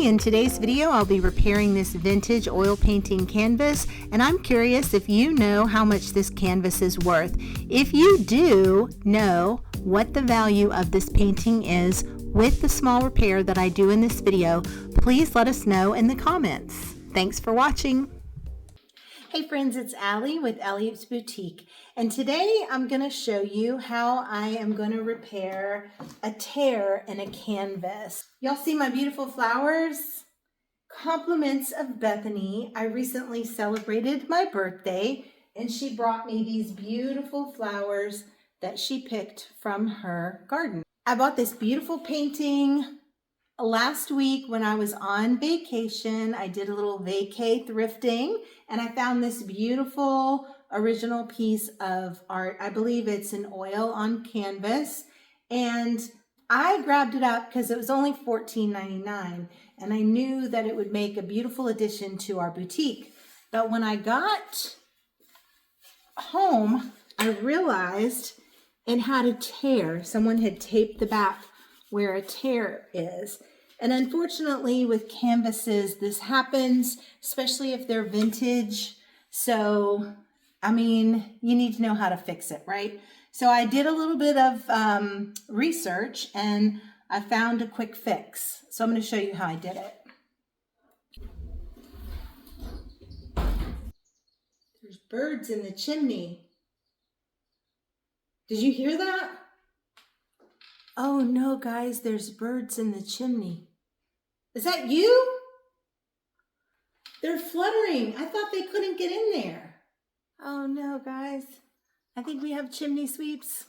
in today's video I'll be repairing this vintage oil painting canvas, and I'm curious if you know how much this canvas is worth. If you do know what the value of this painting is with the small repair that I do in this video, please let us know in the comments. Thanks for watching. Hey friends, it's Allie with Alley Oops Boutique, and today I'm going to show you how I am going to repair a tear in a canvas. Y'all see my beautiful flowers? Compliments of Bethany. I recently celebrated my birthday and she brought me these beautiful flowers that she picked from her garden. I bought this beautiful painting last week when I was on vacation. I did a little vacay thrifting and I found this beautiful original piece of art. I believe it's an oil on canvas, and I grabbed it up because it was only $14.99 and I knew that it would make a beautiful addition to our boutique. But when I got home, I realized it had a tear. Someone had taped the back where a tear is. And unfortunately with canvases, this happens, especially if they're vintage. So, I mean, you need to know how to fix it, right? So I did a little bit of research and I found a quick fix. So I'm going to show you how I did it. There's birds in the chimney. Did you hear that? Oh no, guys, there's birds in the chimney. Is that you? They're fluttering. I thought they couldn't get in there. Oh no, guys. I think we have chimney sweeps.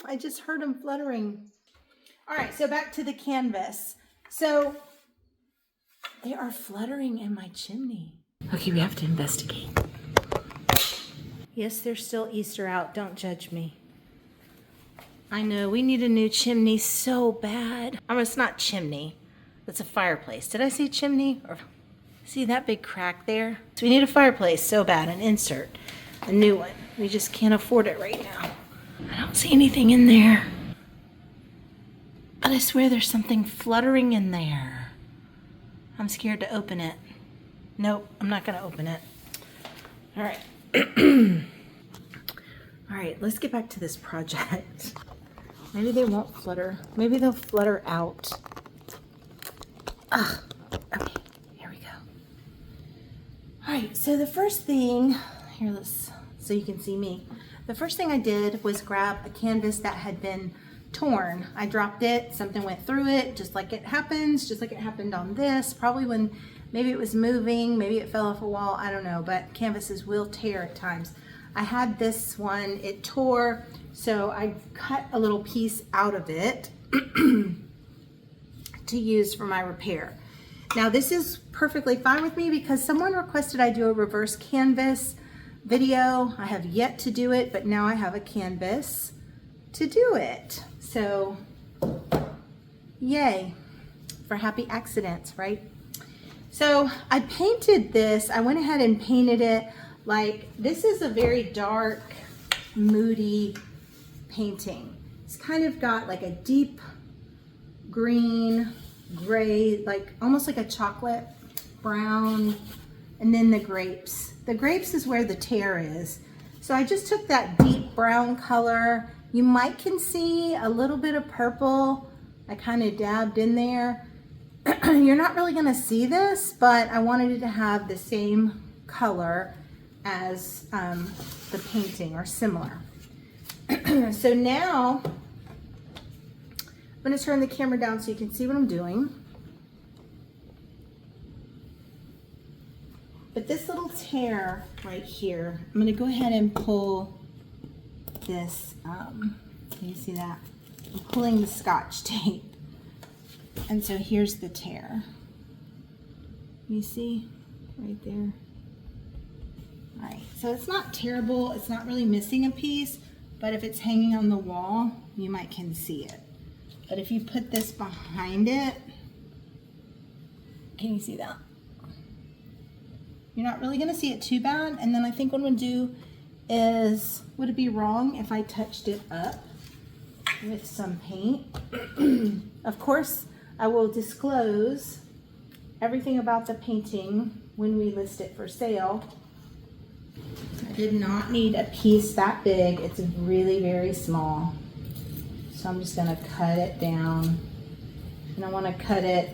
I just heard them fluttering. All right, so back to the canvas. So they are fluttering in my chimney. Okay, we have to investigate. Yes, there's still Easter out. Don't judge me. I know, we need a new chimney so bad. I mean, it's not chimney, it's a fireplace. Did I say chimney? Or see that big crack there? So we need a fireplace so bad, an insert, a new one. We just can't afford it right now. I don't see anything in there. But I swear there's something fluttering in there. I'm scared to open it. Nope, I'm not gonna open it. All right. All right, let's get back to this project. Maybe they won't flutter. Maybe they'll flutter out. Ah, okay, here we go. All right, so the first thing, here, let's, so you can see me. The first thing I did was grab a canvas that had been torn. I dropped it, something went through it, just like it happens, just like it happened on this. Probably when maybe it was moving, maybe it fell off a wall, I don't know, but canvases will tear at times. I had this one, it tore, so I cut a little piece out of it to use for my repair. Now this is perfectly fine with me because someone requested I do a reverse canvas video. I have yet to do it, but now I have a canvas to do it. So yay for happy accidents, right? So I painted this, I went ahead and painted it. Like, this is a very dark, moody painting. It's kind of got like a deep green, gray, like almost like a chocolate brown, and then the grapes. The grapes is where the tear is. So I just took that deep brown color. You might can see a little bit of purple. I kind of dabbed in there. You're not really gonna see this, but I wanted it to have the same color as the painting, or similar. So now I'm going to turn the camera down so you can see what I'm doing. But this little tear right here, I'm going to go ahead and pull this, can you see that? I'm pulling the Scotch tape. And so here's the tear. You see right there? All right, so it's not terrible. It's not really missing a piece, but if it's hanging on the wall, you might can see it. But if you put this behind it, can you see that? You're not really gonna see it too bad. And then I think what I'm gonna do is, would it be wrong if I touched it up with some paint? Of course, I will disclose everything about the painting when we list it for sale. I did not need a piece that big. It's really very small. So I'm just going to cut it down. And I want to cut it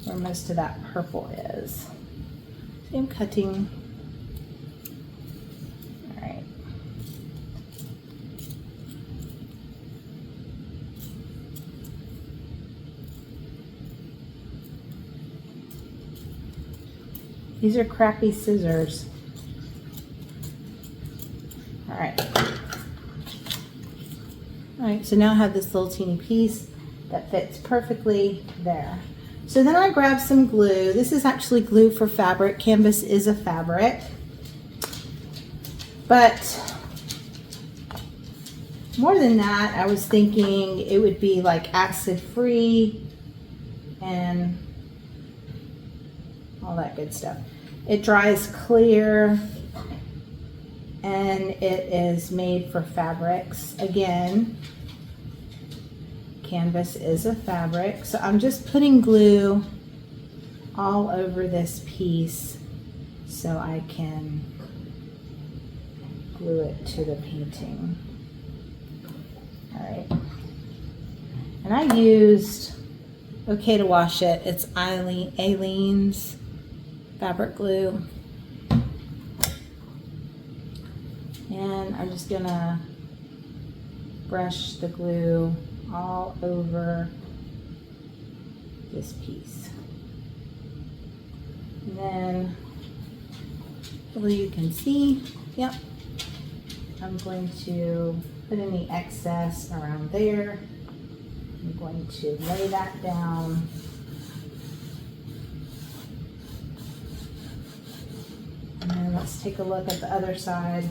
where most of that purple is. See, I'm cutting. All right. These are crappy scissors. All right. All right, so now I have this little teeny piece that fits perfectly there. So then I grabbed some glue. This is actually glue for fabric. Canvas is a fabric. But more than that, I was thinking it would be like acid-free and all that good stuff. It dries clear and it is made for fabrics. Again, canvas is a fabric. So I'm just putting glue all over this piece so I can glue it to the painting. All right. And I used Okay to Wash It. It's Aleene's fabric glue. And I'm just gonna brush the glue all over this piece. And then, hopefully you can see, yep, I'm going to put any excess around there. I'm going to lay that down. And then let's take a look at the other side.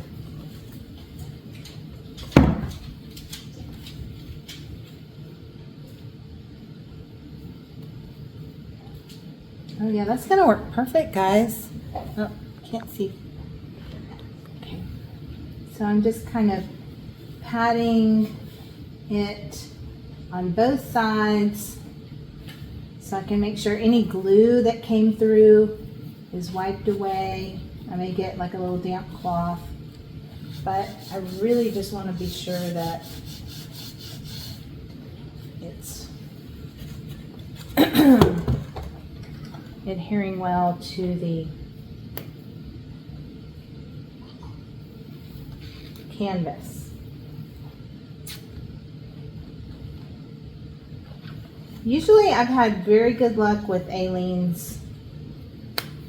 Oh yeah, that's gonna work perfect, guys. Oh, can't see. Okay. So I'm just kind of patting it on both sides so I can make sure any glue that came through is wiped away. I may get like a little damp cloth, but I really just want to be sure that it's adhering well to the canvas. Usually I've had very good luck with Aleene's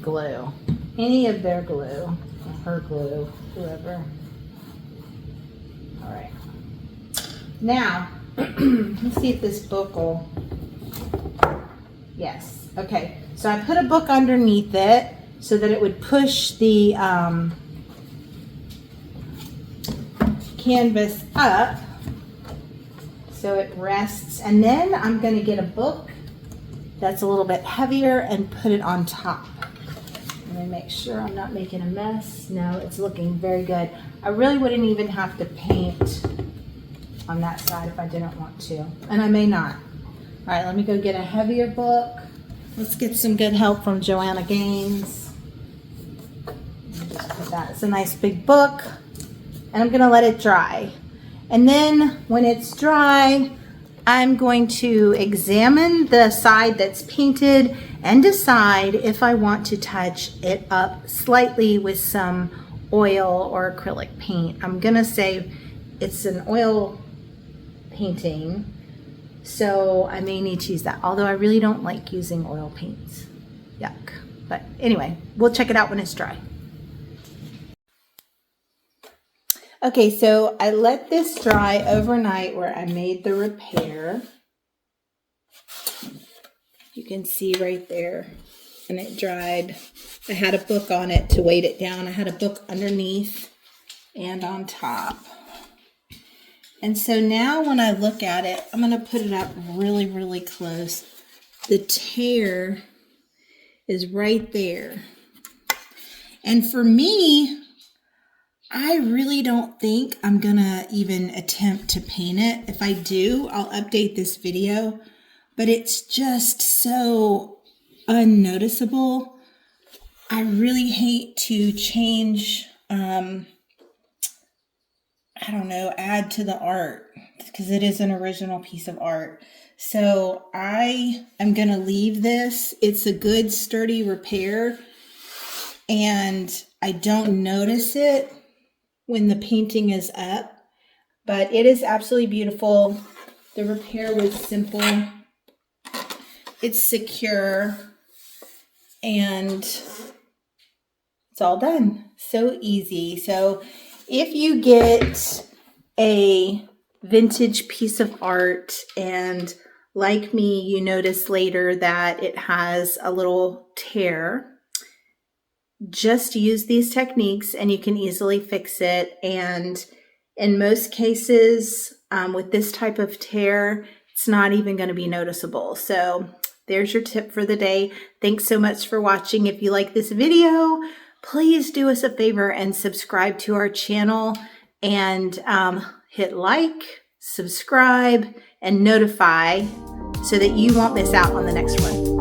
glue. Any of their glue, or her glue, whoever. All right. Now, let's see if this book will, yes, okay. So I put a book underneath it so that it would push the canvas up so it rests. And then I'm going to get a book that's a little bit heavier and put it on top. Let me make sure I'm not making a mess. No, it's looking very good. I really wouldn't even have to paint on that side if I didn't want to, and I may not. All right, let me go get a heavier book. Let's get some good help from Joanna Gaines. Just put that. It's a nice big book, and I'm gonna let it dry. And then when it's dry, I'm going to examine the side that's painted and decide if I want to touch it up slightly with some oil or acrylic paint. I'm gonna say it's an oil painting, so I may need to use that, although I really don't like using oil paints. Yuck. But anyway, we'll check it out when it's dry. Okay, so I let this dry overnight where I made the repair. You can see right there, and it dried. I had a book on it to weight it down. I had a book underneath and on top. And so now when I look at it, I'm going to put it up really, really close. The tear is right there. And for me, I really don't think I'm going to even attempt to paint it. If I do, I'll update this video. But it's just so unnoticeable. I really hate to change, I don't know, add to the art because it is an original piece of art. So I am going to leave this. It's a good sturdy repair and I don't notice it when the painting is up, but it is absolutely beautiful. The repair was simple. It's secure and it's all done. So easy. So if you get a vintage piece of art and like me, you notice later that it has a little tear, just use these techniques and you can easily fix it. And in most cases, with this type of tear, it's not even going to be noticeable. So there's your tip for the day. Thanks so much for watching. If you like this video, please do us a favor and subscribe to our channel and hit like, subscribe, and notify so that you won't miss out on the next one.